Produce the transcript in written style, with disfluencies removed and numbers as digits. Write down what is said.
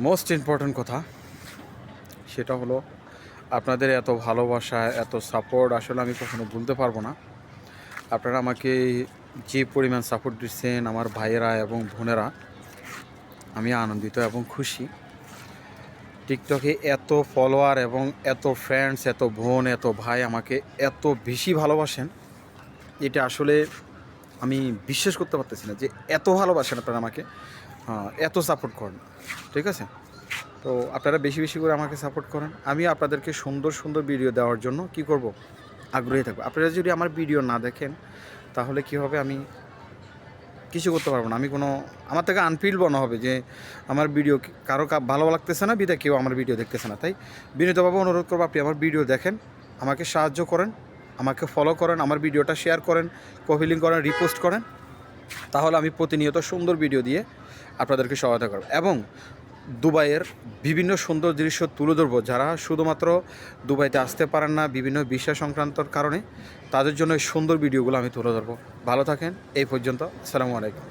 Most important কথা সেটা হলো আপনাদের এত ভালোবাসা, এত সাপোর্ট আসলে আমি কখনো ভুলতে পারবো না। আপনারা আমাকে যে পরিমাণ সাপোর্ট দিচ্ছেন আমার ভাইয়েরা এবং বোনেরা, আমি আনন্দিত এবং খুশি। টিকটকে এত ফলোয়ার এবং এত ফ্রেন্ডস, এত বোন, এত ভাই আমাকে এত বেশি ভালোবাসেন, এটা আসলে আমি বিশ্বাস করতে পারতেছি না যে এত ভালোবাসেন আপনারা আমাকে, এত সাপোর্ট করেন। ঠিক আছে, তো আপনারা বেশি বেশি করে আমাকে সাপোর্ট করেন। আমি আপনাদেরকে সুন্দর সুন্দর ভিডিও দেওয়ার জন্য কি করব, আগ্রহী থাকবো। আপনারা যদি আমার ভিডিও না দেখেন তাহলে কী হবে, আমি কিছু করতে পারবো না। আমি কোনো, আমার থেকে আনফিল মনে হবে যে আমার ভিডিও কারো ভালো লাগতেছে না, বিধা কেউ আমার ভিডিও দেখতেছে না। তাই বিনীতভাবে অনুরোধ করবো, আপনি আমার ভিডিও দেখেন, আমাকে সাহায্য করেন, আমাকে ফলো করেন, আমার ভিডিওটা শেয়ার করেন, কপি লিঙ্ক করেন, রিপোস্ট করেন। তাহলে আমি প্রতিনিয়ত সুন্দর ভিডিও দিয়ে আপনাদেরকে সহায়তা করব এবং দুবাইয়ের বিভিন্ন সুন্দর দৃশ্য তুলে ধরবো। যারা শুধুমাত্র দুবাইতে আসতে পারেন না বিভিন্ন বিষয় সংক্রান্তর কারণে, তাদের জন্য এই সুন্দর ভিডিওগুলো আমি তুলে ধরবো। ভালো থাকেন, এই পর্যন্ত। আসসালামু আলাইকুম।